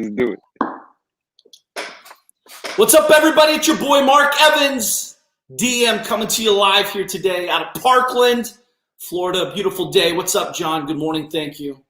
Let's do it. What's up, everybody? It's your boy, Mark Evans, DM, coming to you live here today out of Parkland, Florida. Beautiful day. What's up, John? Good morning. Thank you.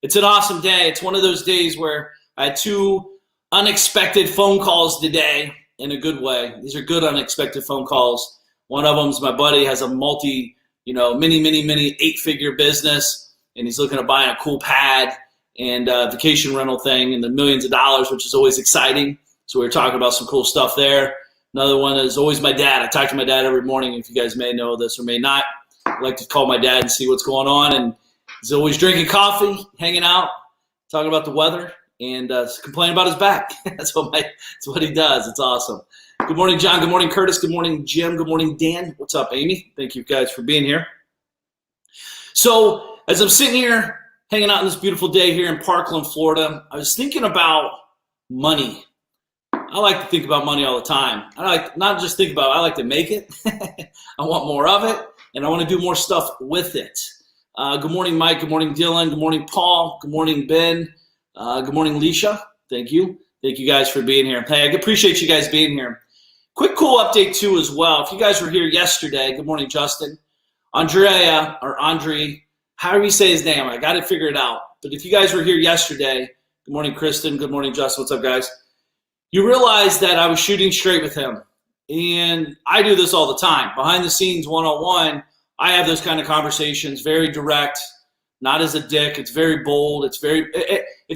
It's an awesome day. It's one of those days where I had two unexpected phone calls today in a good way. These are good unexpected phone calls. One of them is my buddy has a many 8-figure business, and he's looking at buying a cool pad and vacation rental thing in the millions of dollars, which is always exciting. So we were talking about some cool stuff there. Another one is always my dad. I talk to my dad every morning. If you guys may know this or may not, I like to call my dad and see what's going on. And he's always drinking coffee, hanging out, talking about the weather, and complaining about his back. That's what he does. It's awesome. Good morning, John. Good morning, Curtis. Good morning, Jim. Good morning, Dan. What's up, Amy? Thank you guys for being here. So as I'm sitting here hanging out on this beautiful day here in Parkland, Florida, I was thinking about money. I like to think about money all the time. I like not just think about it, I like to make it. I want more of it, and I want to do more stuff with it. Good morning, Mike. Good morning, Dylan. Good morning, Paul. Good morning, Ben. Good morning, Leisha. Thank you. Thank you guys for being here. Hey, I appreciate you guys being here. Quick cool update too as well. If you guys were here yesterday, good morning, Justin. Andrea, or Andre, however you say his name, I got to figure it out. But if you guys were here yesterday, good morning, Kristen. Good morning, Justin. What's up, guys? You realize that I was shooting straight with him. And I do this all the time. Behind the scenes, one-on-one, I have those kind of conversations, very direct, not as a dick. It's very bold. It's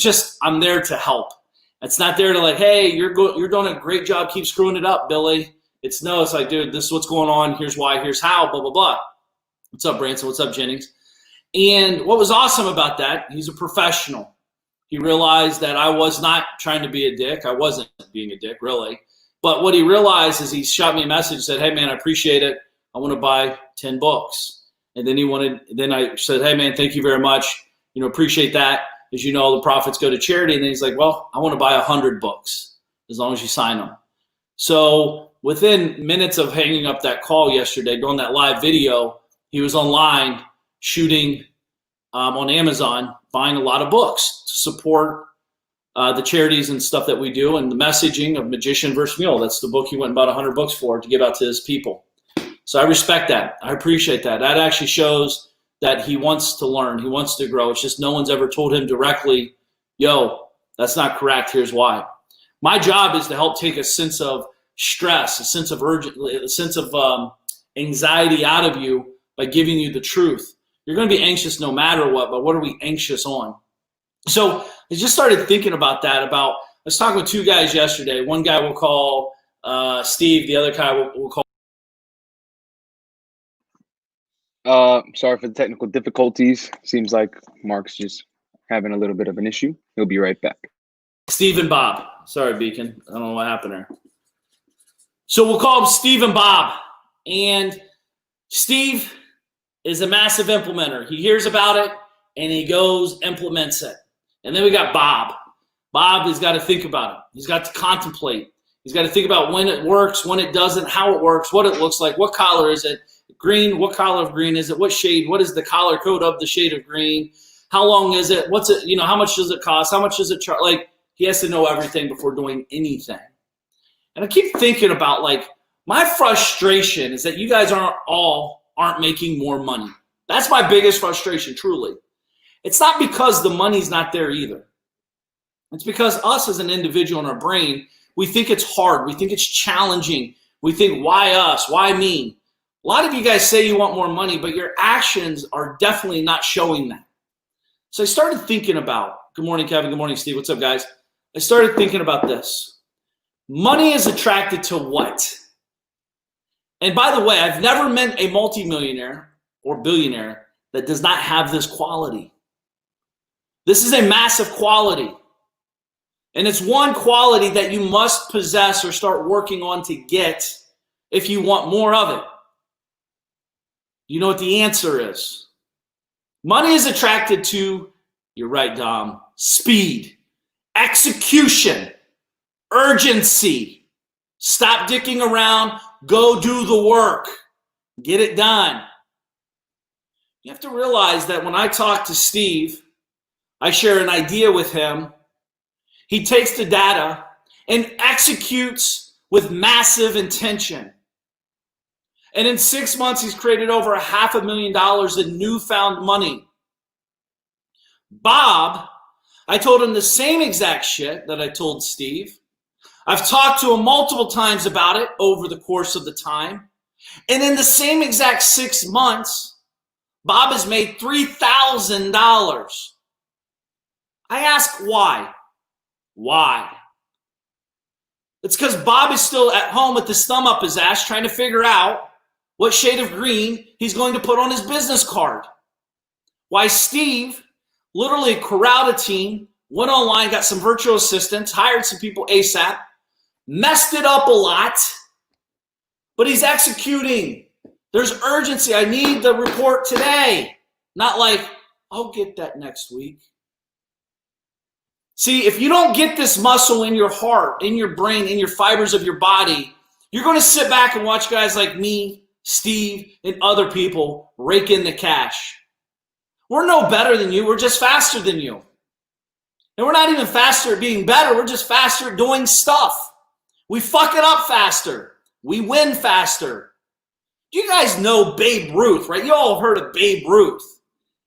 just, I'm there to help. It's not there to like, hey, you're doing a great job. Keep screwing it up, Billy. It's like, dude, this is what's going on. Here's why, here's how, blah, blah, blah. What's up, Branson? What's up, Jennings? And what was awesome about that, he's a professional. He realized that I was not trying to be a dick. I wasn't being a dick, really. But what he realized is he shot me a message, said, hey, man, I appreciate it. I want to buy 10 books. And then I said, hey, man, thank you very much. Appreciate that. As you know, the profits go to charity. And then he's like, well, I want to buy 100 books as long as you sign them. So within minutes of hanging up that call yesterday, doing that live video, he was online shooting on Amazon, buying a lot of books to support the charities and stuff that we do, and the messaging of Magician versus Mule. That's the book he went and bought 100 books for to give out to his people. So I respect that. I appreciate that. That actually shows that he wants to learn. He wants to grow. It's just no one's ever told him directly, yo, that's not correct. Here's why. My job is to help take a sense of stress, a sense of anxiety out of you by giving you the truth. You're going to be anxious no matter what, but what are we anxious on? So I just started thinking about that. I was talking with two guys yesterday. One guy we'll call Steve. The other guy we'll call. Sorry for the technical difficulties. Seems like Mark's just having a little bit of an issue. He'll be right back. Steve and Bob. Sorry, Beacon. I don't know what happened there. So we'll call them Steve and Bob. And Steve is a massive implementer. He hears about it, and he goes, implements it. And then we got Bob. Bob has got to think about it. He's got to contemplate. He's got to think about when it works, when it doesn't, how it works, what it looks like, what color is it, green, what color of green is it, what shade, what is the color code of the shade of green, how long is it, what's it, how much does it cost, how much does it charge? Like, he has to know everything before doing anything. And I keep thinking about, like, my frustration is that you guys aren't making more money. That's my biggest frustration, truly. It's not because the money's not there either. It's because us as an individual in our brain, we think it's hard. We think it's challenging. We think, why us? Why me? A lot of you guys say you want more money, but your actions are definitely not showing that. So I started thinking about, good morning, Kevin. Good morning, Steve. What's up, guys? I started thinking about this. Money is attracted to what? And by the way, I've never met a multimillionaire or billionaire that does not have this quality. This is a massive quality. And it's one quality that you must possess or start working on to get if you want more of it. You know what the answer is. Money is attracted to, you're right, Dom, speed, execution, urgency. Stop dicking around. Go do the work. Get it done. You have to realize that when I talk to Steve, I share an idea with him. He takes the data and executes with massive intention. And in 6 months, he's created over $500,000 in newfound money. Bob, I told him the same exact shit that I told Steve. I've talked to him multiple times about it over the course of the time. And in the same exact 6 months, Bob has made $3,000. I ask why? Why? It's because Bob is still at home with his thumb up his ass trying to figure out what shade of green he's going to put on his business card. Why Steve literally corralled a team, went online, got some virtual assistants, hired some people ASAP, messed it up a lot, but he's executing. There's urgency. I need the report today. Not like, I'll get that next week. See, if you don't get this muscle in your heart, in your brain, in your fibers of your body, you're going to sit back and watch guys like me, Steve, and other people rake in the cash. We're no better than you. We're just faster than you. And we're not even faster at being better. We're just faster at doing stuff. We fuck it up faster. We win faster. You guys know Babe Ruth, right? You all have heard of Babe Ruth.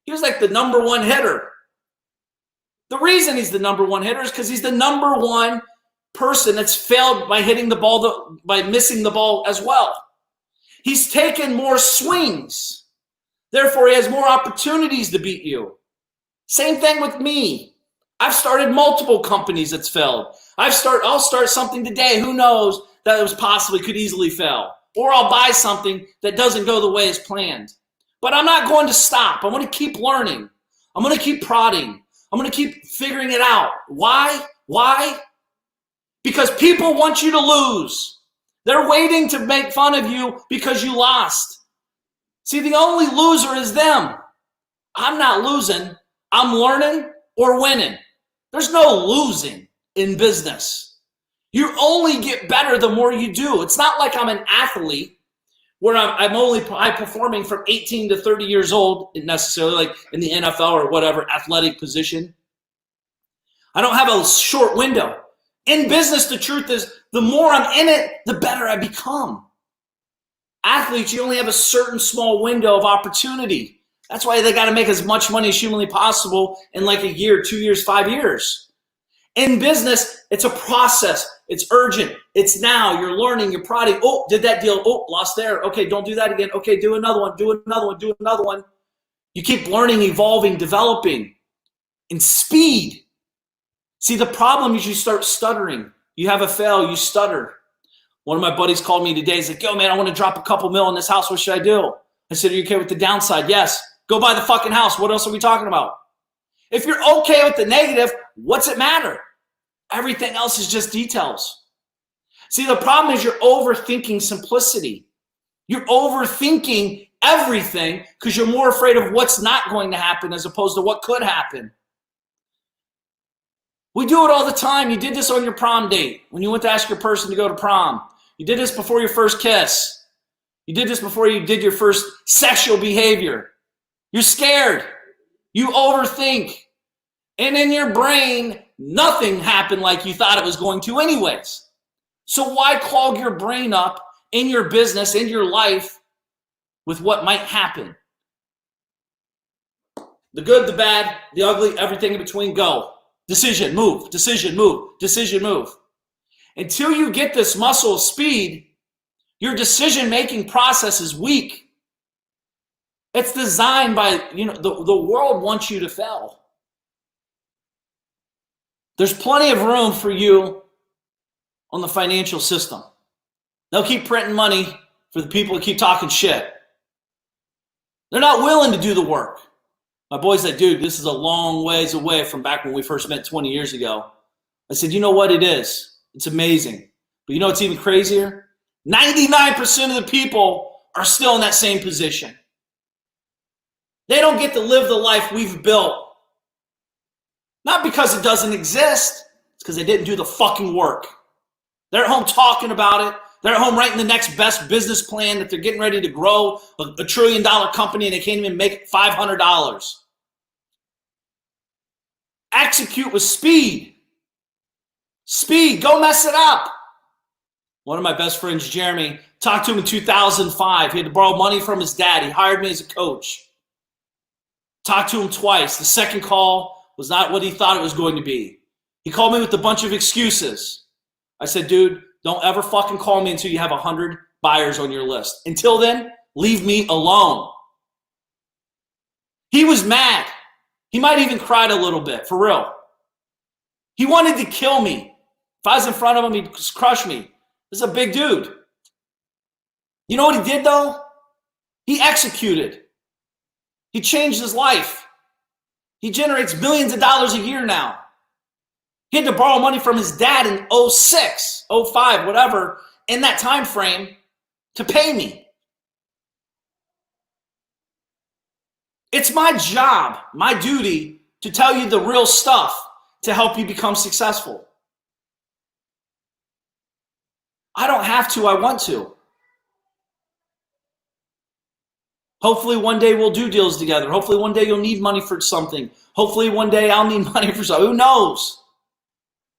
He was like the number one hitter. The reason he's the number one hitter is because he's the number one person that's failed by hitting the ball, by missing the ball as well. He's taken more swings. Therefore, he has more opportunities to beat you. Same thing with me. I've started multiple companies that's failed. I'll start something today. Who knows that it was possibly could easily fail. Or I'll buy something that doesn't go the way as planned. But I'm not going to stop. I'm going to keep learning. I'm going to keep prodding. I'm going to keep figuring it out. Why? Why? Because people want you to lose. They're waiting to make fun of you because you lost. See, the only loser is them. I'm not losing. I'm learning or winning. There's no losing in business. You only get better the more you do. It's not like I'm an athlete where I'm only high performing from 18 to 30 years old, necessarily like in the NFL or whatever athletic position. I don't have a short window. In business, the truth is the more I'm in it, the better I become. Athletes, you only have a certain small window of opportunity. That's why they got to make as much money as humanly possible in like a year, 2 years, 5 years. In business, it's a process. It's urgent. It's now. You're learning. You're prodding. Oh, did that deal. Oh, lost there. Okay, don't do that again. Okay, do another one. Do another one. Do another one. You keep learning, evolving, developing. In speed. See, the problem is you start stuttering. You have a fail. You stutter. One of my buddies called me today. He's like, yo, man, I want to drop a couple mil in this house. What should I do? I said, are you okay with the downside? Yes. Go buy the fucking house. What else are we talking about? If you're okay with the negative, what's it matter? Everything else is just details. See, the problem is you're overthinking simplicity. You're overthinking everything because you're more afraid of what's not going to happen as opposed to what could happen. We do it all the time. You did this on your prom date when you went to ask your person to go to prom. You did this before your first kiss. You did this before you did your first sexual behavior. You're scared. You overthink. And in your brain, nothing happened like you thought it was going to anyways. So why clog your brain up in your business, in your life, with what might happen? The good, the bad, the ugly, everything in between, go. Decision, move, decision, move, decision, move. Until you get this muscle of speed, your decision-making process is weak. It's designed by, the world wants you to fail. There's plenty of room for you on the financial system. They'll keep printing money for the people who keep talking shit. They're not willing to do the work. My boy's like, dude, this is a long ways away from back when we first met 20 years ago. I said, you know what it is? It's amazing. But you know what's even crazier? 99% of the people are still in that same position. They don't get to live the life we've built. Not because it doesn't exist. It's because they didn't do the fucking work. They're at home talking about it. They're at home writing the next best business plan that they're getting ready to grow a $1 trillion company and they can't even make $500. Execute with speed. Speed, go mess it up. One of my best friends, Jeremy, talked to him in 2005. He had to borrow money from his dad. He hired me as a coach. Talked to him twice. The second call was not what he thought it was going to be. He called me with a bunch of excuses. I said, dude, don't ever fucking call me until you have 100 buyers on your list. Until then, leave me alone. He was mad. He might even cried a little bit, for real. He wanted to kill me. If I was in front of him, he'd just crush me. This is a big dude. You know what he did, though? He executed. He changed his life. He generates millions of dollars a year now. He had to borrow money from his dad in 06, 05, whatever, in that time frame to pay me. It's my job, my duty, to tell you the real stuff to help you become successful. I don't have to, I want to. Hopefully one day we'll do deals together. Hopefully one day you'll need money for something. Hopefully one day I'll need money for something. Who knows?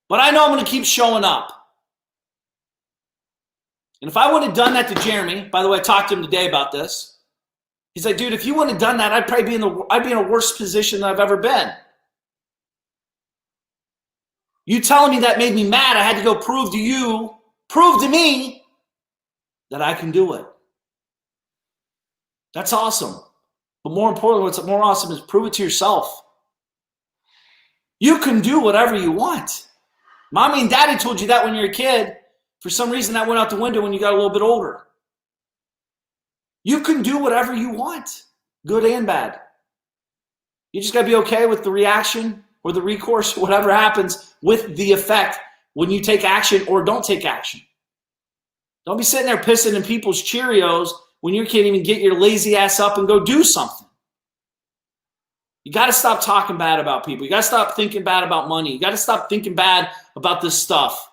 But I know I'm going to keep showing up. And if I would have done that to Jeremy, by the way, I talked to him today about this. He's like, dude, if you wouldn't have done that, I'd be in a worse position than I've ever been. You telling me that made me mad. I had to go prove to me that I can do it. That's awesome. But more importantly, what's more awesome is prove it to yourself. You can do whatever you want. Mommy and daddy told you that when you were a kid. For some reason, that went out the window when you got a little bit older. You can do whatever you want, good and bad. You just got to be okay with the reaction or the recourse, whatever happens with the effect when you take action or don't take action. Don't be sitting there pissing in people's Cheerios when you can't even get your lazy ass up and go do something. You got to stop talking bad about people. You got to stop thinking bad about money. You got to stop thinking bad about this stuff.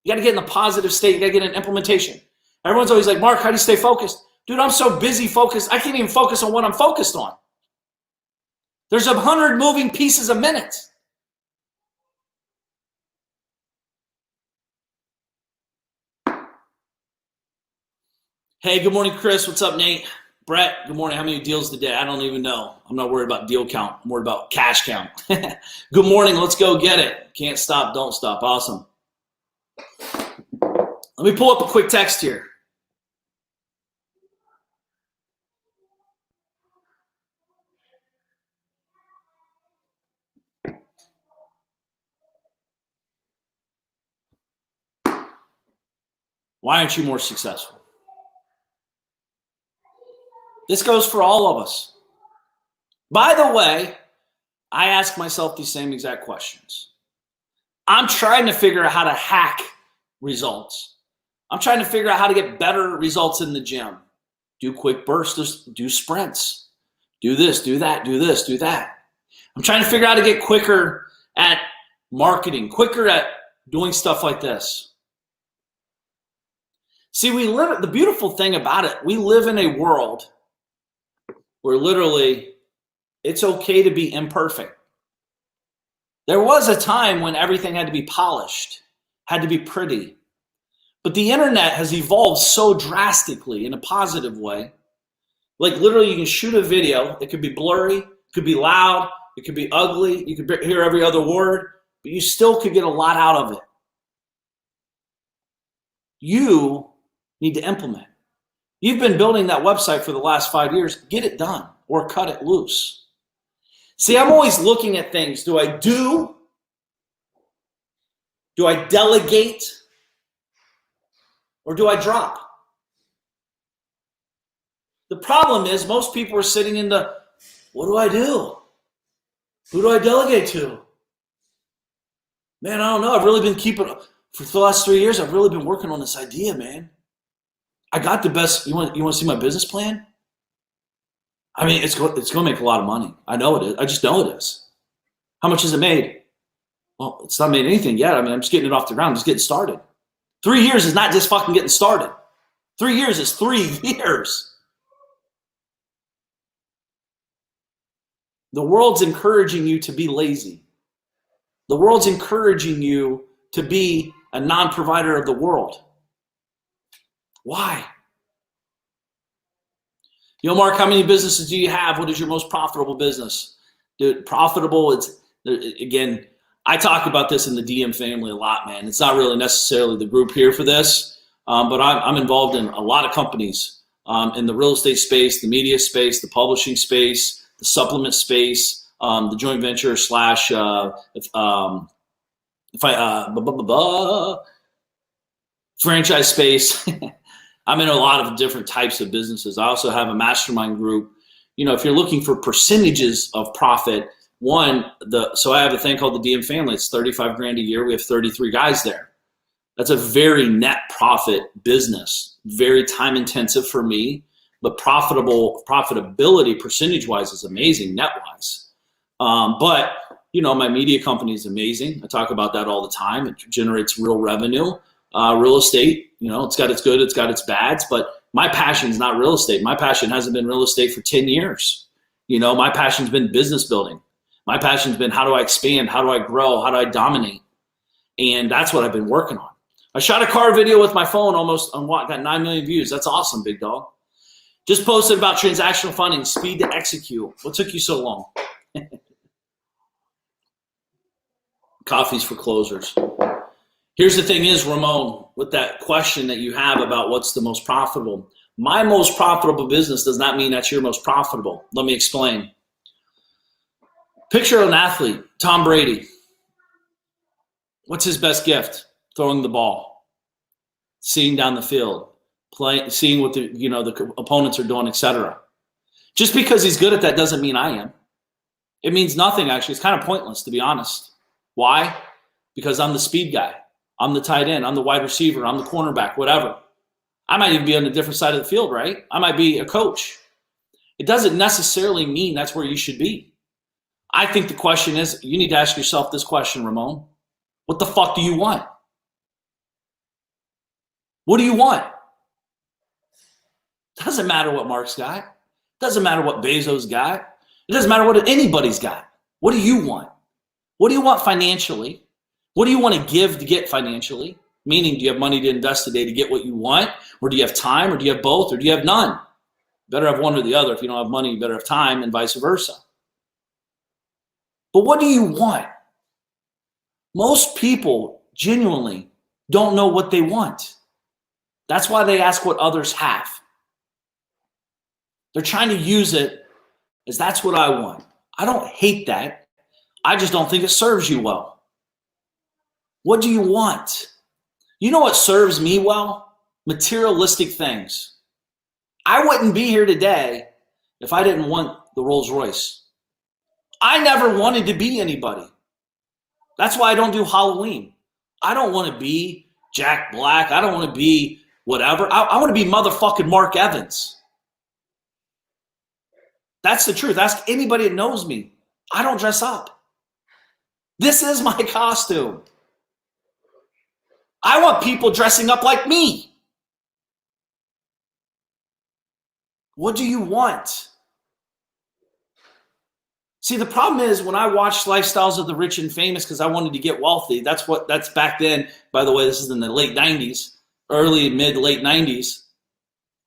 You got to get in the positive state. You got to get in implementation. Everyone's always like, Mark, how do you stay focused? Dude, I'm so busy focused. I can't even focus on what I'm focused on. There's 100 moving pieces a minute. Hey, good morning, Chris. What's up, Nate? Brett, good morning. How many deals today? I don't even know. I'm not worried about deal count. I'm worried about cash count. Good morning. Let's go get it. Can't stop. Don't stop. Awesome. Let me pull up a quick text here. Why aren't you more successful? This goes for all of us. By the way, I ask myself these same exact questions. I'm trying to figure out how to hack results. I'm trying to figure out how to get better results in the gym. Do quick bursts, do sprints. Do this, do that, do this, do that. I'm trying to figure out how to get quicker at marketing, quicker at doing stuff like this. See, the beautiful thing about it, we live in a world where literally it's okay to be imperfect. There was a time when everything had to be polished, had to be pretty. But the internet has evolved so drastically in a positive way. Like literally you can shoot a video. It could be blurry, it could be loud, it could be ugly. You could hear every other word, but you still could get a lot out of it. You need to implement. You've been building that website for the last 5 years. Get it done or cut it loose. See, I'm always looking at things. Do I do? Do I delegate? Or do I drop? The problem is most people are sitting in the, what do I do? Who do I delegate to? Man, I don't know. I've really been for the last 3 years, I've really been working on this idea, man. I got the best. You want to see my business plan? I mean, it's going to make a lot of money. I know it is. I just know it is. How much has it made? Well, it's not made anything yet. I mean, I'm just getting it off the ground, just getting started. 3 years is not just fucking getting started. 3 years is 3 years. The world's encouraging you to be lazy. The world's encouraging you to be a non-provider of the world? Why? Mark, how many businesses do you have? What is your most profitable business? Dude, profitable, again, I talk about this in the DM family a lot, man. It's not really necessarily the group here for this, but I'm involved in a lot of companies in the real estate space, the media space, the publishing space, the supplement space, the joint venture slash franchise space. I'm in a lot of different types of businesses. I also have a mastermind group. If you're looking for percentages of profit, so I have a thing called the DM family. It's 35 grand a year. We have 33 guys there. That's a very net profit business, very time intensive for me, but profitability percentage wise is amazing net wise. But my media company is amazing. I talk about that all the time. It generates real revenue. Real estate, it's got its good, it's got its bads, but my passion is not real estate. My passion hasn't been real estate for 10 years. My passion's been business building. My passion's been how do I expand? How do I grow? How do I dominate? And that's what I've been working on. I shot a car video with my phone got 9 million views. That's awesome, big dog. Just posted about transactional funding, speed to execute. What took you so long? Coffee's for closers. Here's the thing is, Ramon, with that question that you have about what's the most profitable, my most profitable business does not mean that's your most profitable. Let me explain. Picture an athlete, Tom Brady. What's his best gift? Throwing the ball, seeing down the field, seeing what the opponents are doing, etc. Just because he's good at that doesn't mean I am. It means nothing, actually. It's kind of pointless, to be honest. Why? Because I'm the speed guy. I'm the tight end. I'm the wide receiver. I'm the cornerback, whatever. I might even be on a different side of the field, right? I might be a coach. It doesn't necessarily mean that's where you should be. I think the question is, you need to ask yourself this question, Ramon. What the fuck do you want? What do you want? Doesn't matter what Mark's got. Doesn't matter what Bezos got. It doesn't matter what anybody's got. What do you want? What do you want financially? What do you want to give to get financially? Meaning, do you have money to invest today to get what you want? Or do you have time? Or do you have both? Or do you have none? You better have one or the other. If you don't have money, you better have time, and vice versa. But what do you want? Most people genuinely don't know what they want. That's why they ask what others have. They're trying to use it as that's what I want. I don't hate that. I just don't think it serves you well. What do you want? You know what serves me well? Materialistic things. I wouldn't be here today if I didn't want the Rolls Royce. I never wanted to be anybody. That's why I don't do Halloween. I don't want to be Jack Black. I don't want to be whatever. I want to be motherfucking Mark Evans. That's the truth. Ask anybody that knows me. I don't dress up. This is my costume. I want people dressing up like me. What do you want? See, the problem is when I watched Lifestyles of the Rich and Famous because I wanted to get wealthy, that's back then. By the way, this is in the late 90s, early, mid, late 90s.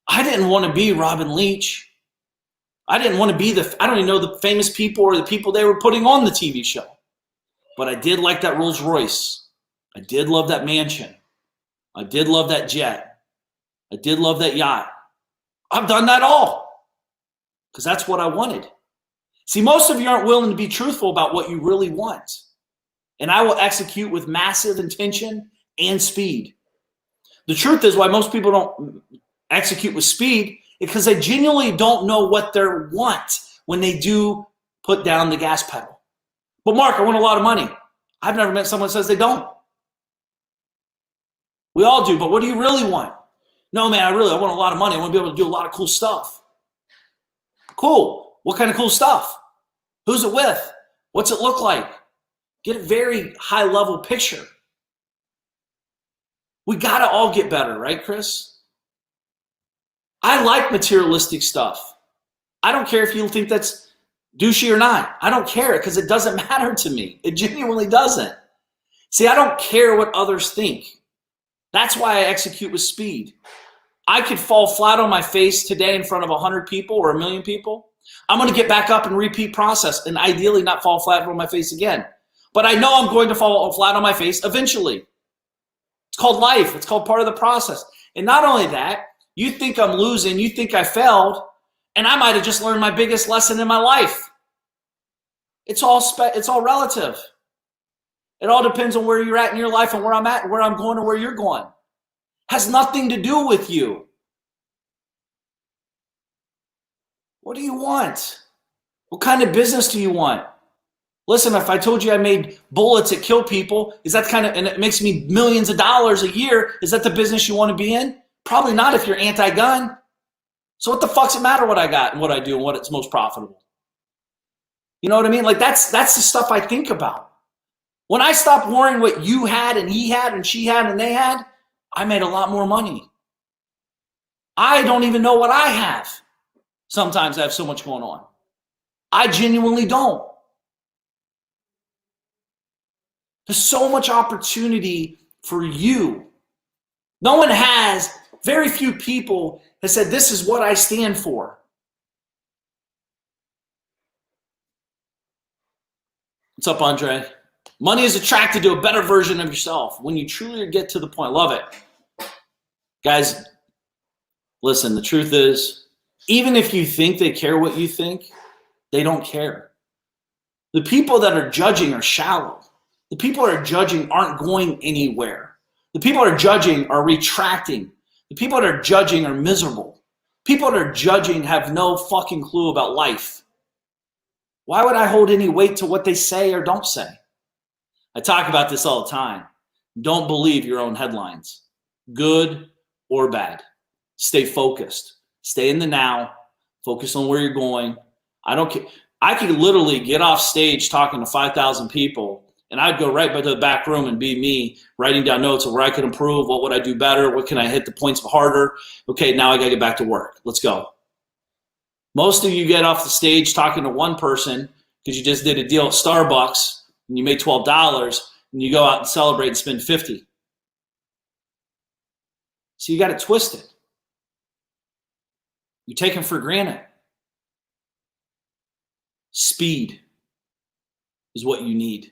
I didn't want to be Robin Leach. I didn't want to be I don't even know the famous people or the people they were putting on the TV show. But I did like that Rolls Royce. I did love that mansion. I did love that jet. I did love that yacht. I've done that all because that's what I wanted. See, most of you aren't willing to be truthful about what you really want. And I will execute with massive intention and speed. The truth is why most people don't execute with speed is because they genuinely don't know what they want when they do put down the gas pedal. But Mark, I want a lot of money. I've never met someone that says they don't. We all do, but what do you really want? No, man, I want a lot of money. I want to be able to do a lot of cool stuff. Cool. What kind of cool stuff? Who's it with? What's it look like? Get a very high level picture. We got to all get better, right, Chris? I like materialistic stuff. I don't care if you think that's douchey or not. I don't care because it doesn't matter to me. It genuinely doesn't. See, I don't care what others think. That's why I execute with speed. I could fall flat on my face today in front of 100 people or 1,000,000 people. I'm going to get back up and repeat process and ideally not fall flat on my face again. But I know I'm going to fall flat on my face eventually. It's called life. It's called part of the process. And not only that, you think I'm losing, you think I failed, and I might have just learned my biggest lesson in my life. It's all relative. It all depends on where you're at in your life and where I'm at and where I'm going and where you're going. Has nothing to do with you. What do you want? What kind of business do you want? Listen, if I told you I made bullets that kill people, is that and it makes me millions of dollars a year, is that the business you want to be in? Probably not if you're anti-gun. So what the fuck's it matter what I got and what I do and what it's most profitable? You know what I mean? Like that's the stuff I think about. When I stopped worrying what you had and he had and she had and they had, I made a lot more money. I don't even know what I have. Sometimes I have so much going on. I genuinely don't. There's so much opportunity for you. No one has, very few people have said, this is what I stand for. What's up, Andre? Money is attracted to a better version of yourself when you truly get to the point. Love it. Guys, listen, the truth is, even if you think they care what you think, they don't care. The people that are judging are shallow. The people that are judging aren't going anywhere. The people that are judging are retracting. The people that are judging are miserable. People that are judging have no fucking clue about life. Why would I hold any weight to what they say or don't say? I talk about this all the time. Don't believe your own headlines, good or bad. Stay focused. Stay in the now. Focus on where you're going. I don't care. I could literally get off stage talking to 5,000 people, and I'd go right back to the back room and be me, writing down notes of where I could improve, what would I do better, what can I hit the points harder. Okay, now I got to get back to work. Let's go. Most of you get off the stage talking to one person because you just did a deal at Starbucks and you made $12 and you go out and celebrate and spend $50. So you got it twisted. You take them for granted. Speed is what you need.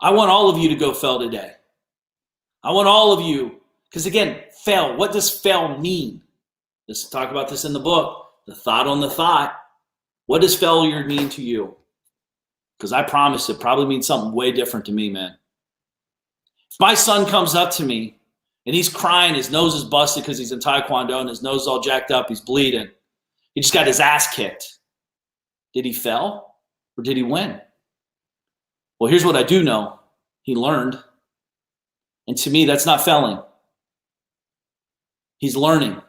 I want all of you to go fail today. I want all of you, because again, fail. What does fail mean? Let's talk about this in the book. The thought on the thought. What does failure mean to you? Because I promise it probably means something way different to me, man. If my son comes up to me and he's crying, his nose is busted because he's in Taekwondo and his nose is all jacked up, he's bleeding. He just got his ass kicked. Did he fail or did he win? Well, here's what I do know. He learned. And to me, that's not failing. He's learning.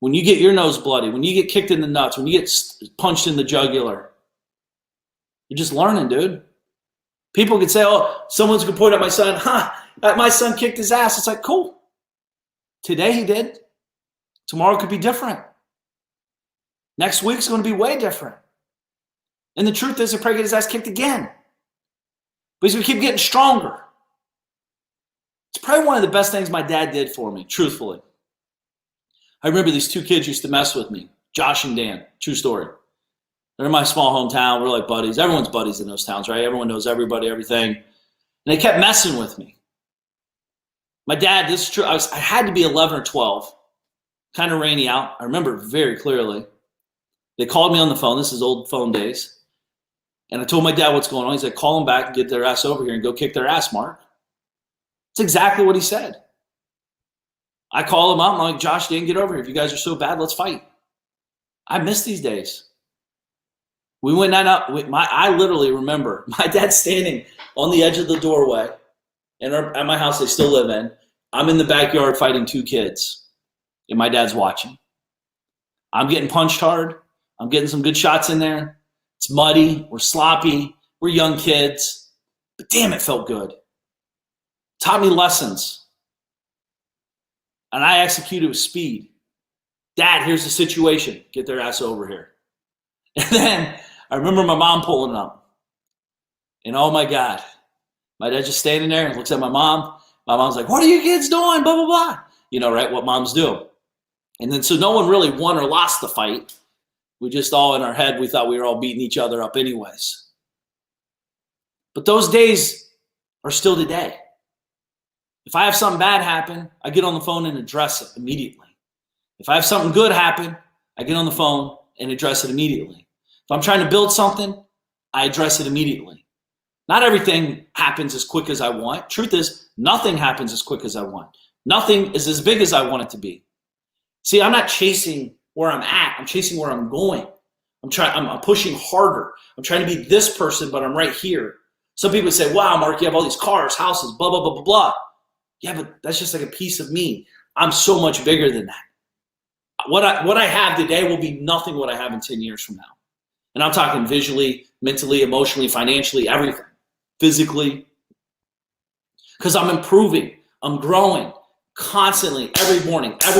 When you get your nose bloody, when you get kicked in the nuts, when you get punched in the jugular, you're just learning, dude. People could say, oh, someone's going to point at my son. My son kicked his ass. It's like, cool. Today he did. Tomorrow could be different. Next week's going to be way different. And the truth is, he'll probably get his ass kicked again. But he's going to keep getting stronger. It's probably one of the best things my dad did for me, truthfully. I remember these two kids used to mess with me, Josh and Dan. True story. They're in my small hometown. We're like buddies. Everyone's buddies in those towns, right? Everyone knows everybody, everything. And they kept messing with me. My dad, this is true. I had to be 11 or 12. Kind of rainy out. I remember very clearly. They called me on the phone. This is old phone days. And I told my dad what's going on. He said, call them back and get their ass over here and go kick their ass, Mark. That's exactly what he said. I call him up. I'm like, Josh, Dan, get over here. If you guys are so bad, let's fight. I miss these days. We went out. I literally remember my dad standing on the edge of the doorway. And at my house they still live in. I'm in the backyard fighting two kids. And my dad's watching. I'm getting punched hard. I'm getting some good shots in there. It's muddy. We're sloppy. We're young kids. But damn, it felt good. Taught me lessons. And I executed with speed. Dad, here's the situation. Get their ass over here. And then I remember my mom pulling up. And oh my God, my dad just standing there and looks at my mom. My mom's like, what are you kids doing? Blah, blah, blah. You know, right? What moms do. And then so no one really won or lost the fight. We just all in our head, we thought we were all beating each other up anyways. But those days are still today. If I have something bad happen, I get on the phone and address it immediately. If I have something good happen, I get on the phone and address it immediately. If I'm trying to build something, I address it immediately. Not everything happens as quick as I want. Truth is, nothing happens as quick as I want. Nothing is as big as I want it to be. See, I'm not chasing where I'm at. I'm chasing where I'm going. I'm pushing harder. I'm trying to be this person, but I'm right here. Some people say, wow, Mark, you have all these cars, houses, blah, blah, blah, blah, blah. Yeah, but that's just like a piece of me. I'm so much bigger than that. What I have today will be nothing what I have in 10 years from now. And I'm talking visually, mentally, emotionally, financially, everything. Physically. Because I'm improving. I'm growing constantly, every morning. I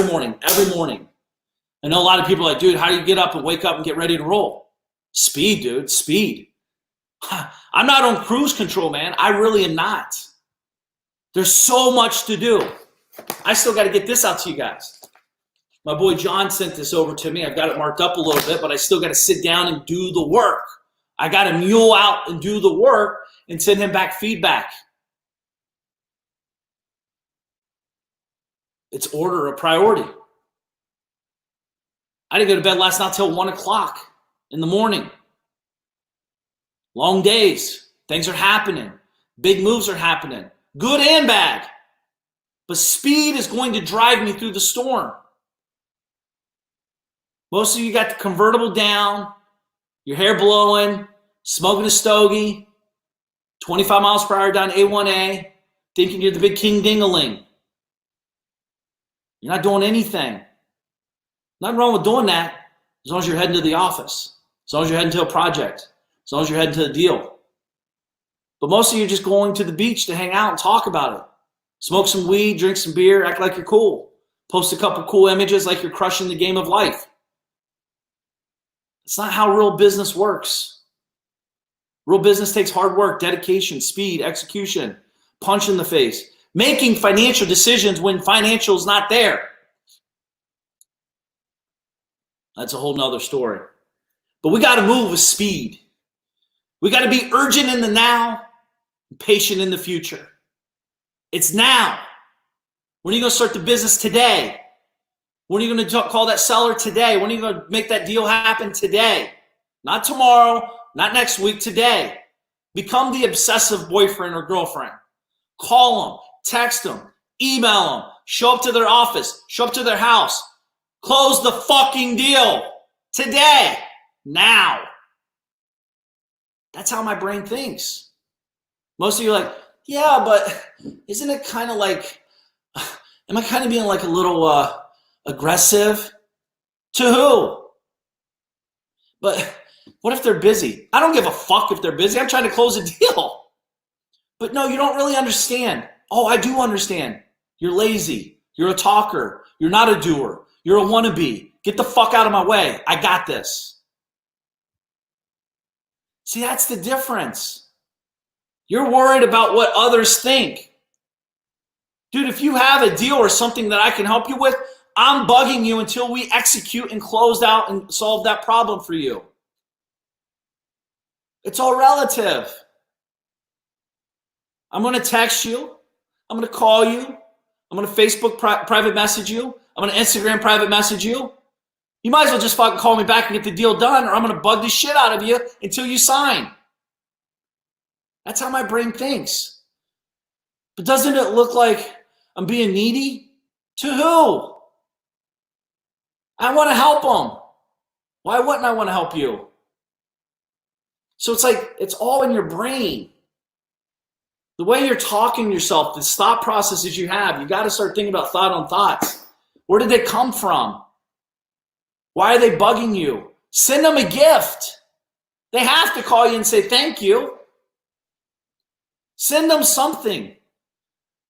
know a lot of people are like, dude, how do you get up and wake up and get ready to roll? Speed, dude, speed. I'm not on cruise control, man. I really am not. There's so much to do. I still got to get this out to you guys. My boy John sent this over to me. I've got it marked up a little bit, but I still got to sit down and do the work. I got to mule out and do the work and send him back feedback. It's order a priority. I didn't go to bed last night till 1 o'clock in the morning. Long days. Things are happening. Big moves are happening. Good and bad. But speed is going to drive me through the storm. Most of you got the convertible down, your hair blowing, smoking a stogie, 25 miles per hour down A1A, thinking you're the big king ding-a-ling. You're not doing anything. Nothing wrong with doing that as long as you're heading to the office, as long as you're heading to a project, as long as you're heading to a deal. But most of you are just going to the beach to hang out and talk about it. Smoke some weed, drink some beer, act like you're cool. Post a couple cool images like you're crushing the game of life. It's not how real business works. Real business takes hard work, dedication, speed, execution, punch in the face, making financial decisions when financial's not there. That's a whole nother story. But we got to move with speed. We got to be urgent in the now, patient in the future. It's now. When are you going to start the business today? When are you going to call that seller today? When are you going to make that deal happen today? Not tomorrow, not next week, today. Become the obsessive boyfriend or girlfriend. Call them, text them, email them, show up to their office, show up to their house. Close the fucking deal today, now. That's how my brain thinks. Most of you are like, yeah, but isn't it kind of like, am I kind of being like a little aggressive? To who? But what if they're busy? I don't give a fuck if they're busy. I'm trying to close a deal. But no, you don't really understand. Oh, I do understand. You're lazy. You're a talker. You're not a doer. You're a wannabe. Get the fuck out of my way. I got this. See, that's the difference. You're worried about what others think. Dude, if you have a deal or something that I can help you with, I'm bugging you until we execute and close out and solve that problem for you. It's all relative. I'm going to text you. I'm going to call you. I'm going to Facebook private message you. I'm going to Instagram private message you. You might as well just fucking call me back and get the deal done, or I'm going to bug the shit out of you until you sign. That's how my brain thinks. But doesn't it look like I'm being needy? To who? I want to help them. Why wouldn't I want to help you? So it's like, it's all in your brain. The way you're talking to yourself, the thought processes you have, you got to start thinking about thought on thoughts. Where did they come from? Why are they bugging you? Send them a gift. They have to call you and say thank you. Send them something.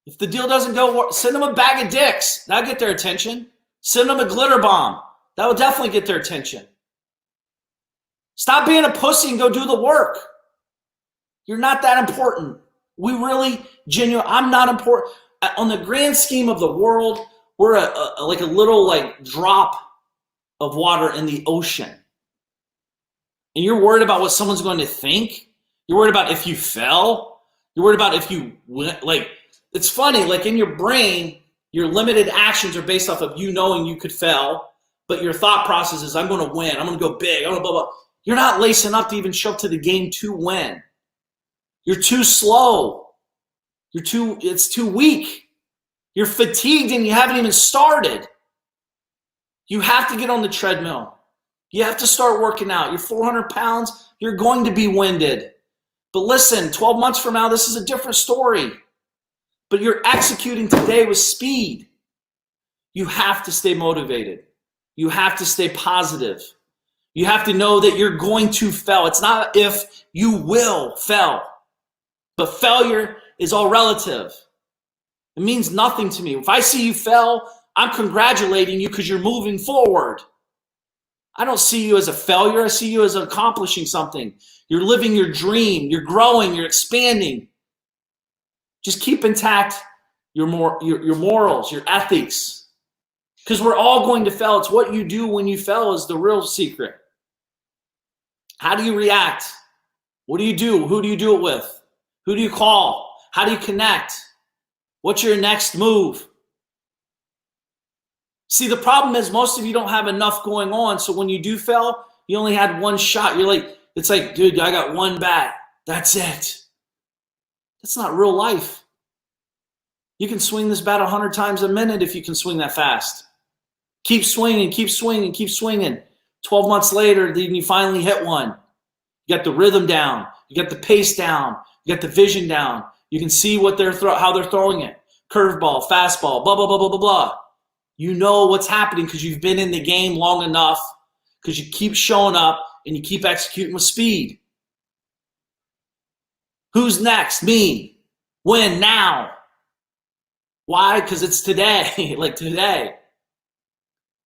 If the deal doesn't go, send them a bag of dicks. That'll get their attention. Send them a glitter bomb. That will definitely get their attention. Stop being a pussy and go do the work. You're not that important. We really, genuinely, I'm not important. On the grand scheme of the world, we're like a little like drop of water in the ocean. And you're worried about what someone's going to think. You're worried about if you fell. You're worried about if you went. Like, it's funny, like in your brain, your limited actions are based off of you knowing you could fail, but your thought process is, I'm going to win. I'm going to go big. I'm going to blah, blah. You're not lacing up to even show up to the game to win. You're too slow. It's too weak. You're fatigued and you haven't even started. You have to get on the treadmill. You have to start working out. You're 400 pounds. You're going to be winded. But listen, 12 months from now, this is a different story. But you're executing today with speed. You have to stay motivated. You have to stay positive. You have to know that you're going to fail. It's not if, you will fail. But failure is all relative. It means nothing to me. If I see you fail, I'm congratulating you because you're moving forward. I don't see you as a failure. I see you as accomplishing something. You're living your dream. You're growing. You're expanding. Just keep intact your morals, your ethics. Because we're all going to fail. It's what you do when you fail is the real secret. How do you react? What do you do? Who do you do it with? Who do you call? How do you connect? What's your next move? See, the problem is most of you don't have enough going on. So when you do fail, you only had one shot. You're like, it's like, dude, I got one bat. That's it. That's not real life. You can swing this bat 100 times a minute if you can swing that fast. Keep swinging, keep swinging, keep swinging. 12 months later, then you finally hit one. You got the rhythm down. You got the pace down. You got the vision down. You can see what how they're throwing it. Curveball, fastball, blah, blah, blah, blah, blah, blah. You know what's happening because you've been in the game long enough, because you keep showing up and you keep executing with speed. Who's next? Me. When? Now. Why? Because it's today. Like today.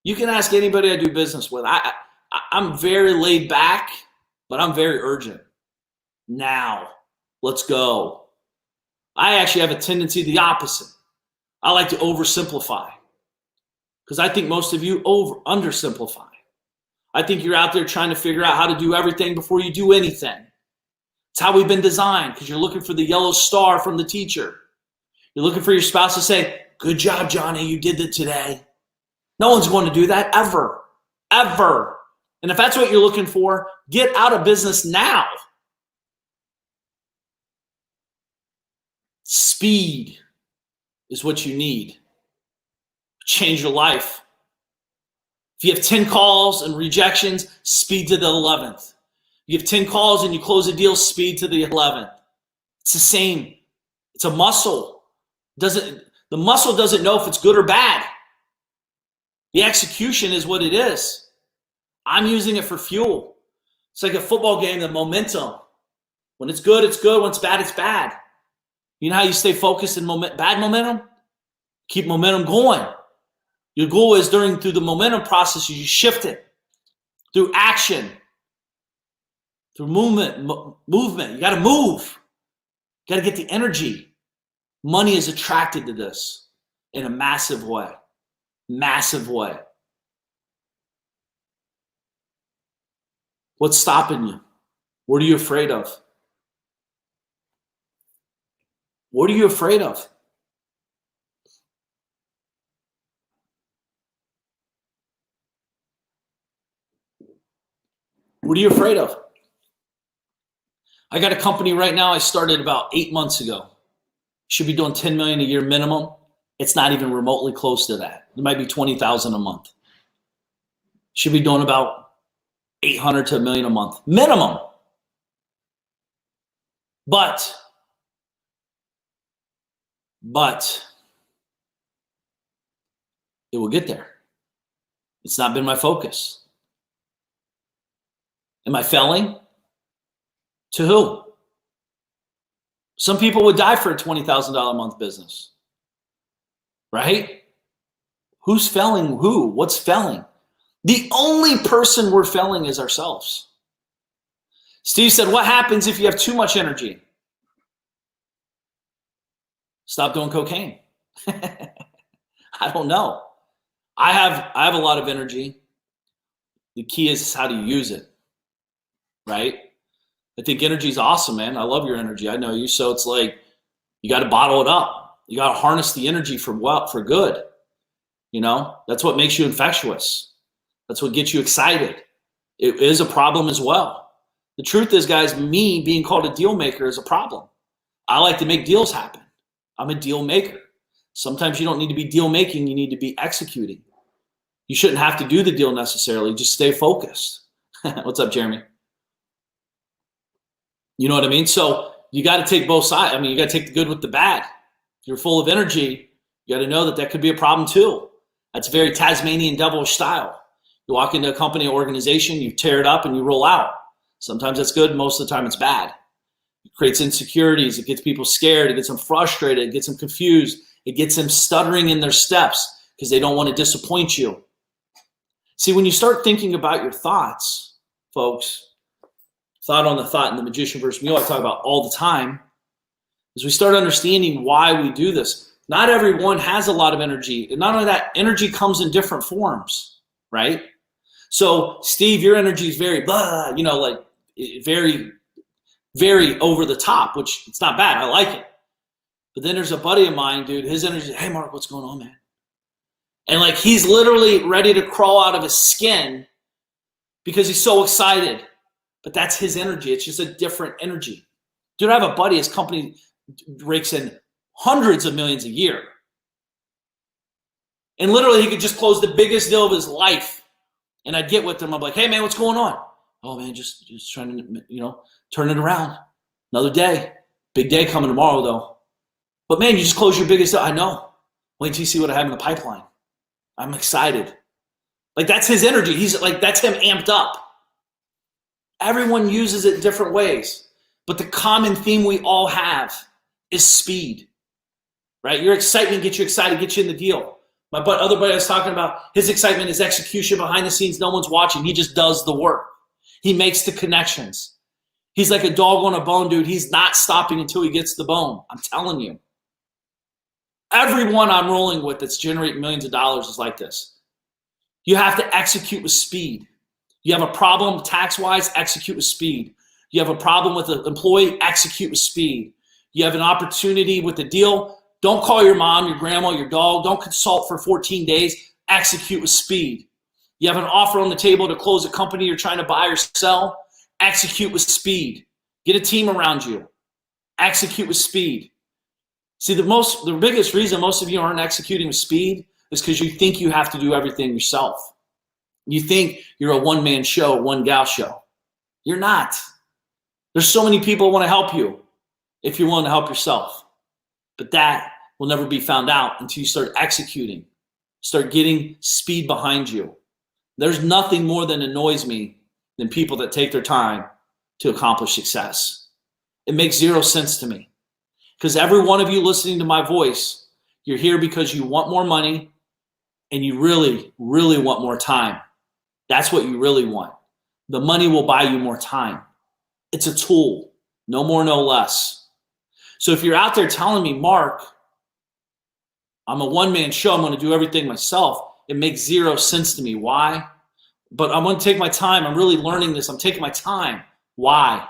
You can ask anybody I do business with. I'm very laid back, but I'm very urgent. Now. Let's go. I actually have a tendency the opposite. I like to oversimplify. Because I think most of you undersimplify. I think you're out there trying to figure out how to do everything before you do anything. It's how we've been designed, because you're looking for the yellow star from the teacher. You're looking for your spouse to say, good job, Johnny, you did it today. No one's going to do that ever, ever. And if that's what you're looking for, get out of business now. Speed is what you need. Change your life. If you have 10 calls and rejections, speed to the 11th. You have 10 calls and you close a deal, speed to the 11th. It's the same. It's a muscle. The muscle doesn't know if it's good or bad. The execution is what it is. I'm using it for fuel. It's like a football game, the momentum. When it's good, it's good. When it's bad, it's bad. You know how you stay focused in bad momentum? Keep momentum going. Your goal is through the momentum process, you shift it through action, through movement. You got to move. You got to get the energy. Money is attracted to this in a massive way. Massive way. What's stopping you? What are you afraid of? What are you afraid of? What are you afraid of? I got a company right now I started about 8 months ago. Should be doing $10 million a year minimum. It's not even remotely close to that. It might be $20,000 a month. Should be doing about $800 to $1 million a month minimum. But it will get there. It's not been my focus. Am I failing? To who? Some people would die for a $20,000 a month business. Right? Who's failing who? What's failing? The only person we're failing is ourselves. Steve said, what happens if you have too much energy? Stop doing cocaine. I don't know. I have a lot of energy. The key is how do you use it, right? I think energy is awesome, man. I love your energy. I know you. So it's like you got to bottle it up. You got to harness the energy for good. You know, that's what makes you infectious. That's what gets you excited. It is a problem as well. The truth is, guys, me being called a deal maker is a problem. I like to make deals happen. I'm a deal maker. Sometimes you don't need to be deal making. You need to be executing. You shouldn't have to do the deal necessarily. Just stay focused. What's up, Jeremy? You know what I mean? So you got to take both sides. I mean, you got to take the good with the bad. If you're full of energy, you got to know that that could be a problem too. That's very Tasmanian devilish style. You walk into a company or organization, you tear it up and you roll out. Sometimes that's good. Most of the time it's bad. It creates insecurities. It gets people scared. It gets them frustrated. It gets them confused. It gets them stuttering in their steps because they don't want to disappoint you. See, when you start thinking about your thoughts, folks, thought on the thought in the magician versus mule I talk about all the time, is we start understanding why we do this. Not everyone has a lot of energy. And not only that, energy comes in different forms, right? So, Steve, your energy is very blah, like very, very over the top, which it's not bad. I like it. But then there's a buddy of mine, dude, his energy is, hey, Mark, what's going on, man? And like he's literally ready to crawl out of his skin because he's so excited. But that's his energy. It's just a different energy. Dude, I have a buddy, his company rakes in hundreds of millions a year. And literally he could just close the biggest deal of his life. And I'd get with him. I'm like, hey man, what's going on? Oh man, just trying to, turn it around. Another day. Big day coming tomorrow though. But man, you just closed your biggest deal. I know. Wait till you see what I have in the pipeline. I'm excited. Like that's his energy. He's like, that's him amped up. Everyone uses it different ways. But the common theme we all have is speed, right? Your excitement gets you excited, gets you in the deal. My other buddy I was talking about, his excitement is execution behind the scenes. No one's watching. He just does the work. He makes the connections. He's like a dog on a bone, dude. He's not stopping until he gets the bone. I'm telling you. Everyone I'm rolling with that's generating millions of dollars is like this. You have to execute with speed. You have a problem tax-wise, execute with speed. You have a problem with an employee, execute with speed. You have an opportunity with a deal, don't call your mom, your grandma, your dog. Don't consult for 14 days, execute with speed. You have an offer on the table to close a company you're trying to buy or sell, execute with speed. Get a team around you, execute with speed. See, the biggest reason most of you aren't executing with speed is because you think you have to do everything yourself. You think you're a one-man show, one-gal show. You're not. There's so many people who want to help you if you're willing to help yourself. But that will never be found out until you start executing, start getting speed behind you. There's nothing more that annoys me than people that take their time to accomplish success. It makes zero sense to me. Because every one of you listening to my voice, you're here because you want more money and you really, really want more time. That's what you really want. The money will buy you more time. It's a tool, no more, no less. So if you're out there telling me, Mark, I'm a one-man show, I'm going to do everything myself, it makes zero sense to me. Why? But I'm going to take my time. I'm really learning this. I'm taking my time. Why?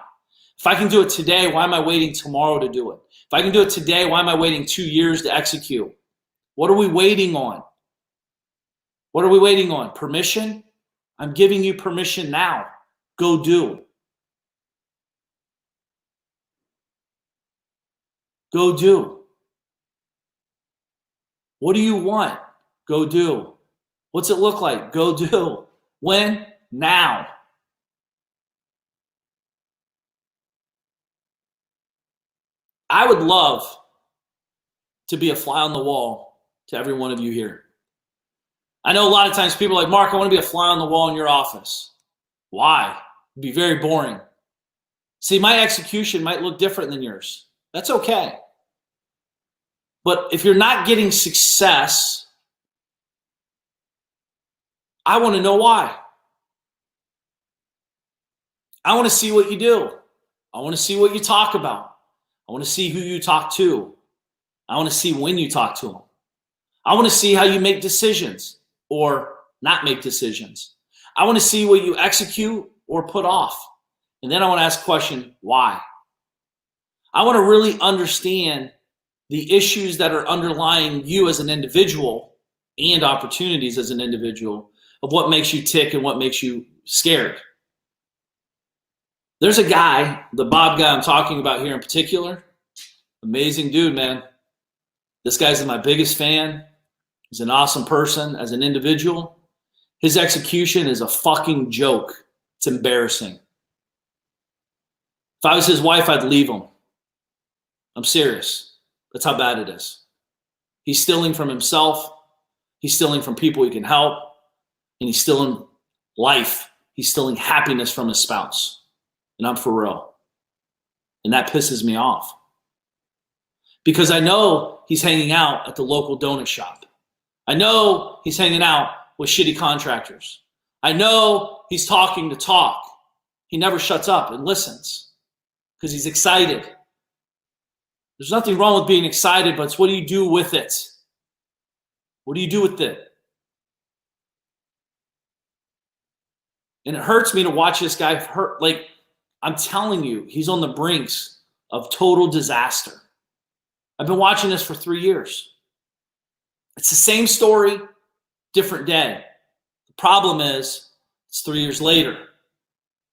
If I can do it today, why am I waiting tomorrow to do it? If I can do it today, why am I waiting 2 years to execute? What are we waiting on? What are we waiting on? Permission? I'm giving you permission now. Go do. Go do. What do you want? Go do. What's it look like? Go do. When? Now. I would love to be a fly on the wall to every one of you here. I know a lot of times people are like, Mark, I want to be a fly on the wall in your office. Why? It'd be very boring. See, my execution might look different than yours. That's okay. But if you're not getting success, I want to know why. I want to see what you do. I want to see what you talk about. I want to see who you talk to. I want to see when you talk to them. I want to see how you make decisions or not make decisions. I want to see what you execute or put off. And then I want to ask the question, why? I want to really understand the issues that are underlying you as an individual and opportunities as an individual of what makes you tick and what makes you scared. There's a guy, the Bob guy I'm talking about here in particular, amazing dude, man. This guy's my biggest fan. He's an awesome person as an individual. His execution is a fucking joke. It's embarrassing. If I was his wife, I'd leave him. I'm serious. That's how bad it is. He's stealing from himself. He's stealing from people he can help. And he's stealing life. He's stealing happiness from his spouse. And I'm for real. And that pisses me off. Because I know he's hanging out at the local donut shop. I know he's hanging out with shitty contractors. I know he's talking to talk. He never shuts up and listens because he's excited. There's nothing wrong with being excited, but it's what do you do with it? What do you do with it? And it hurts me to watch this guy hurt. Like, I'm telling you, he's on the brinks of total disaster. I've been watching this for 3 years. It's the same story, different day. The problem is, it's 3 years later.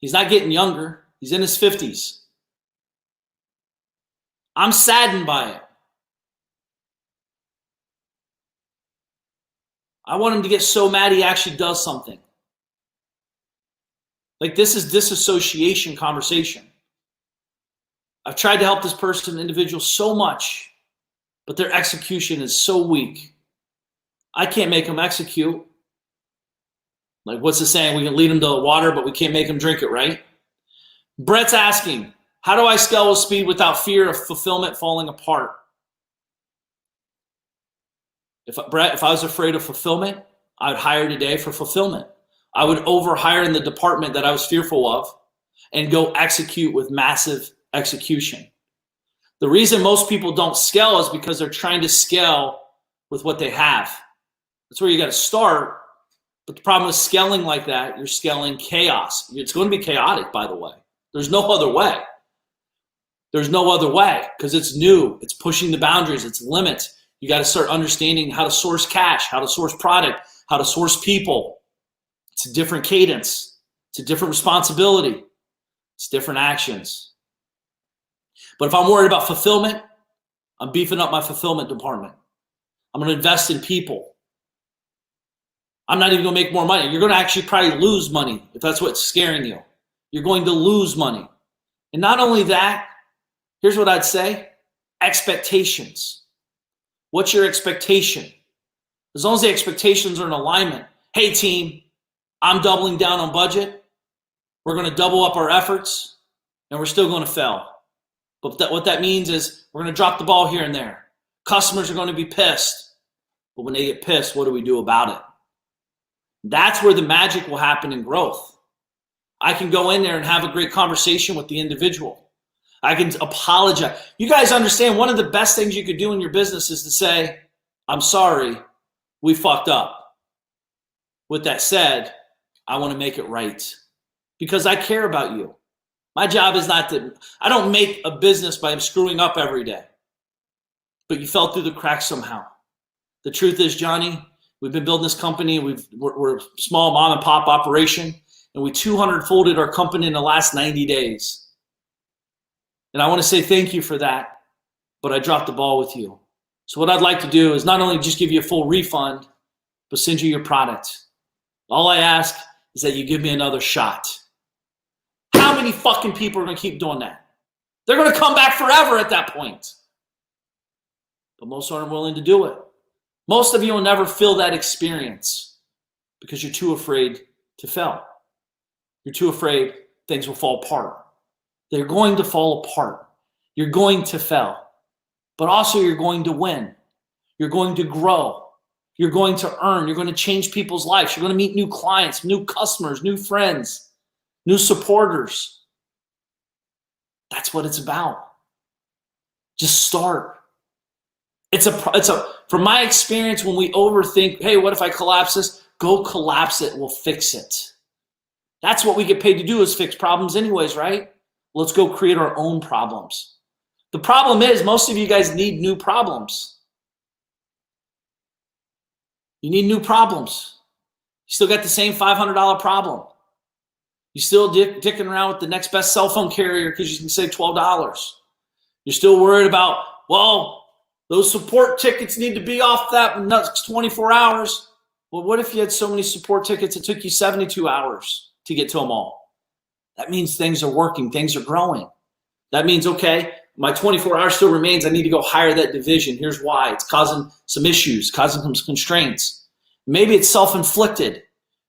He's not getting younger. He's in his 50s. I'm saddened by it. I want him to get so mad he actually does something. Like, this is disassociation conversation. I've tried to help this person, individual, so much, but their execution is so weak. I can't make them execute. Like, what's the saying? We can lead them to the water, but we can't make them drink it, right? Brett's asking, how do I scale with speed without fear of fulfillment falling apart? Brett, if I was afraid of fulfillment, I would hire today for fulfillment. I would overhire in the department that I was fearful of and go execute with massive execution. The reason most people don't scale is because they're trying to scale with what they have. That's where you got to start. But the problem with scaling like that, you're scaling chaos. It's going to be chaotic, by the way. There's no other way. There's no other way because it's new. It's pushing the boundaries. It's limits. You got to start understanding how to source cash, how to source product, how to source people. It's a different cadence. It's a different responsibility. It's different actions. But if I'm worried about fulfillment, I'm beefing up my fulfillment department. I'm going to invest in people. I'm not even going to make more money. You're going to actually probably lose money if that's what's scaring you. You're going to lose money. And not only that, here's what I'd say, expectations. What's your expectation? As long as the expectations are in alignment. Hey, team, I'm doubling down on budget. We're going to double up our efforts, and we're still going to fail. But what that means is we're going to drop the ball here and there. Customers are going to be pissed. But when they get pissed, what do we do about it? That's where the magic will happen in growth. I can go in there and have a great conversation with the individual. I can apologize. You guys understand one of the best things you could do in your business is to say, I'm sorry, we fucked up. With that said, I want to make it right because I care about you. My job is not to, I don't make a business by screwing up every day, but you fell through the cracks somehow. The truth is, Johnny, we've been building this company. We're a small mom and pop operation, and we 200-folded our company in the last 90 days. And I want to say thank you for that, but I dropped the ball with you. So what I'd like to do is not only just give you a full refund, but send you your product. All I ask is that you give me another shot. How many fucking people are going to keep doing that? They're going to come back forever at that point. But most aren't willing to do it. Most of you will never feel that experience because you're too afraid to fail. You're too afraid things will fall apart. They're going to fall apart. You're going to fail. But also you're going to win. You're going to grow. You're going to earn. You're going to change people's lives. You're going to meet new clients, new customers, new friends, new supporters. That's what it's about. Just start. From my experience, when we overthink, hey, what if I collapse this? Go collapse it. We'll fix it. That's what we get paid to do, is fix problems anyways, right? Let's go create our own problems. The problem is most of you guys need new problems. You need new problems. You still got the same $500 problem. You still dicking around with the next best cell phone carrier because you can save $12. You're still worried about, well, those support tickets need to be off that next 24 hours. Well, what if you had so many support tickets it took you 72 hours to get to them all? That means things are working, things are growing. That means, okay, my 24 hours still remains. I need to go hire that division. Here's why. It's causing some issues, causing some constraints. Maybe it's self-inflicted.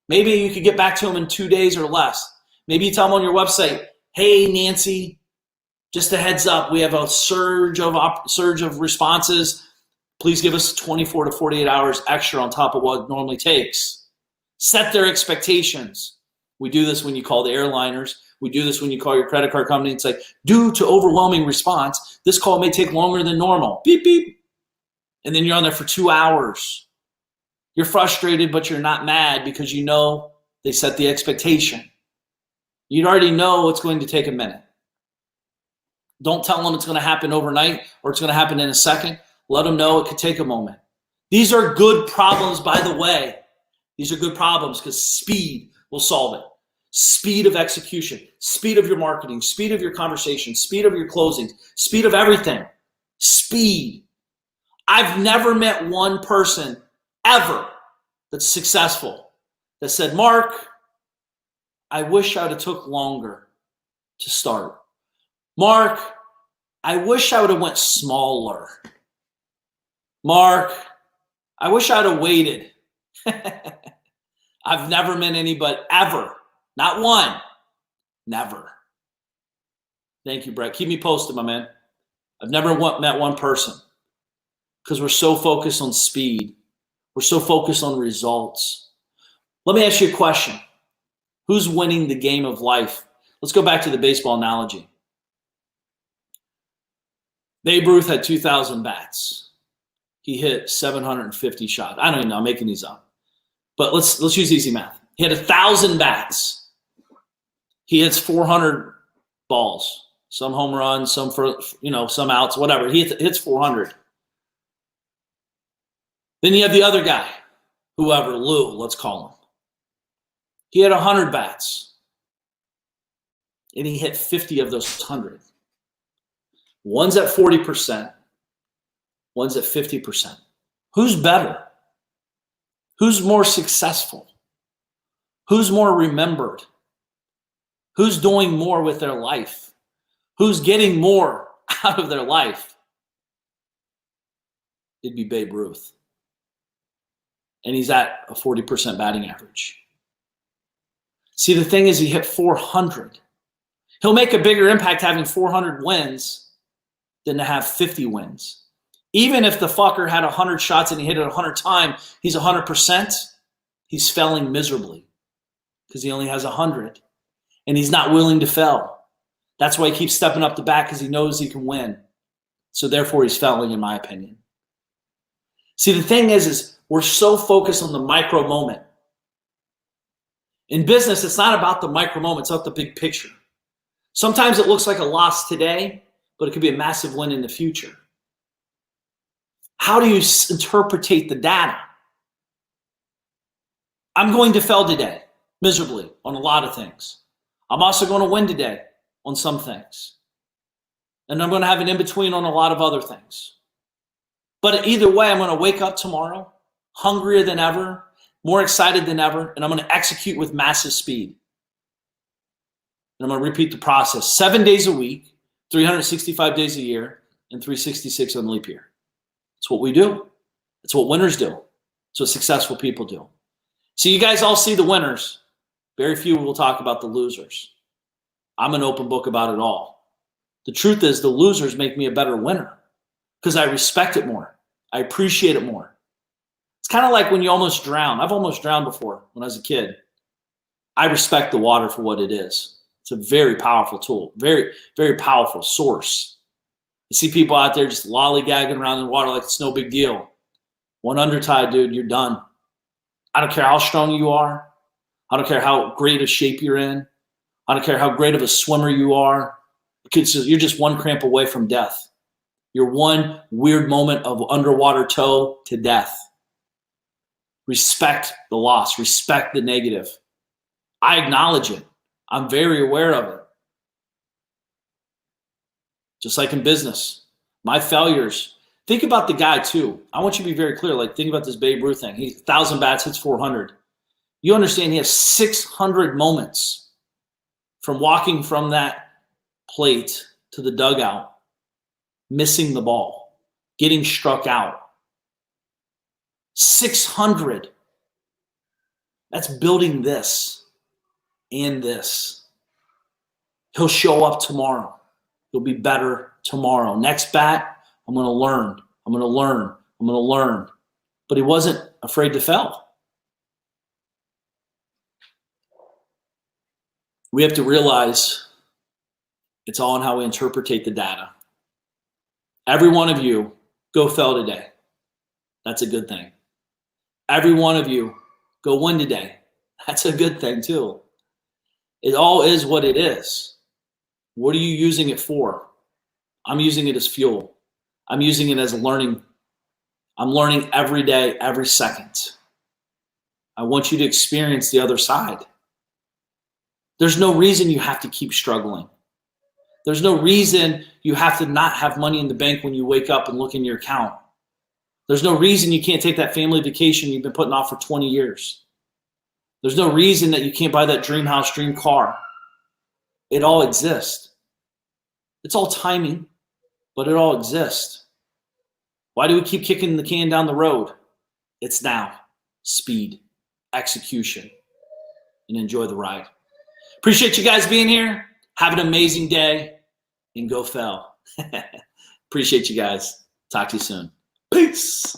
Maybe you could get back to them in 2 days or less. Maybe you tell them on your website, hey, Nancy, just a heads up, we have a surge of responses. Please give us 24 to 48 hours extra on top of what it normally takes. Set their expectations. We do this when you call the airliners. We do this when you call your credit card company. It's like, due to overwhelming response, this call may take longer than normal. Beep, beep. And then you're on there for 2 hours. You're frustrated, but you're not mad because you know they set the expectation. You already know it's going to take a minute. Don't tell them it's going to happen overnight or it's going to happen in a second. Let them know it could take a moment. These are good problems, by the way. These are good problems because speed will solve it. Speed of execution, speed of your marketing, speed of your conversation, speed of your closings, speed of everything. Speed. I've never met one person ever that's successful that said, Mark, I wish I would have took longer to start. Mark, I wish I would have went smaller. Mark, I wish I'd have waited. I've never met anybody ever. Not one. Never. Thank you, Brett. Keep me posted, my man. I've never met one person because we're so focused on speed. We're so focused on results. Let me ask you a question. Who's winning the game of life? Let's go back to the baseball analogy. Babe Ruth had 2,000 bats. He hit 750 shots. I don't even know. I'm making these up. But let's use easy math. He had 1,000 bats. He hits 400 balls. Some home runs, some for some outs, whatever. He hits 400. Then you have the other guy, whoever, Lou, let's call him. He had 100 bats. And he hit 50 of those 100. One's at 40%. One's at 50%. Who's better? Who's more successful? Who's more remembered? Who's doing more with their life? Who's getting more out of their life? It'd be Babe Ruth. And he's at a 40% batting average. See, the thing is, he hit 400. He'll make a bigger impact having 400 wins than to have 50 wins. Even if the fucker had 100 shots and he hit it 100 times, he's 100%, he's failing miserably because he only has 100. And he's not willing to fail. That's why he keeps stepping up the bat, because he knows he can win. So therefore, he's failing, in my opinion. See, the thing is we're so focused on the micro moment. In business, it's not about the micro moment. It's about the big picture. Sometimes it looks like a loss today, but it could be a massive win in the future. How do you interpretate the data? I'm going to fail today, miserably, on a lot of things. I'm also going to win today on some things. And I'm going to have an in-between on a lot of other things. But either way, I'm going to wake up tomorrow hungrier than ever, more excited than ever, and I'm going to execute with massive speed. And I'm going to repeat the process 7 days a week, 365 days a year, and 366 on leap year. It's what we do. It's what winners do. It's what successful people do. So you guys all see the winners. Very few will talk about the losers. I'm an open book about it all. The truth is, the losers make me a better winner because I respect it more. I appreciate it more. It's kind of like when you almost drown. I've almost drowned before when I was a kid. I respect the water for what it is. It's a very powerful tool, very, very powerful source. You see people out there just lollygagging around in the water like it's no big deal. One undertide, dude, you're done. I don't care how strong you are. I don't care how great a shape you're in. I don't care how great of a swimmer you are. You're just one cramp away from death. You're one weird moment of underwater toe to death. Respect the loss. Respect the negative. I acknowledge it. I'm very aware of it. Just like in business, my failures. Think about the guy too. I want you to be very clear. Like, think about this Babe Ruth thing. He's 1,000 bats, hits 400. You understand he has 600 moments from walking from that plate to the dugout, missing the ball, getting struck out. 600. That's building this and this. He'll show up tomorrow. He'll be better tomorrow. Next bat, I'm going to learn. I'm going to learn. I'm going to learn. But he wasn't afraid to fail. We have to realize it's all in how we interpretate the data. Every one of you go fail today. That's a good thing. Every one of you go win today. That's a good thing too. It all is what it is. What are you using it for? I'm using it as fuel. I'm using it as learning. I'm learning every day, every second. I want you to experience the other side. There's no reason you have to keep struggling. There's no reason you have to not have money in the bank when you wake up and look in your account. There's no reason you can't take that family vacation you've been putting off for 20 years. There's no reason that you can't buy that dream house, dream car. It all exists. It's all timing, but it all exists. Why do we keep kicking the can down the road? It's now. Speed, execution, and enjoy the ride. Appreciate you guys being here. Have an amazing day and go Fel. Appreciate you guys. Talk to you soon. Peace.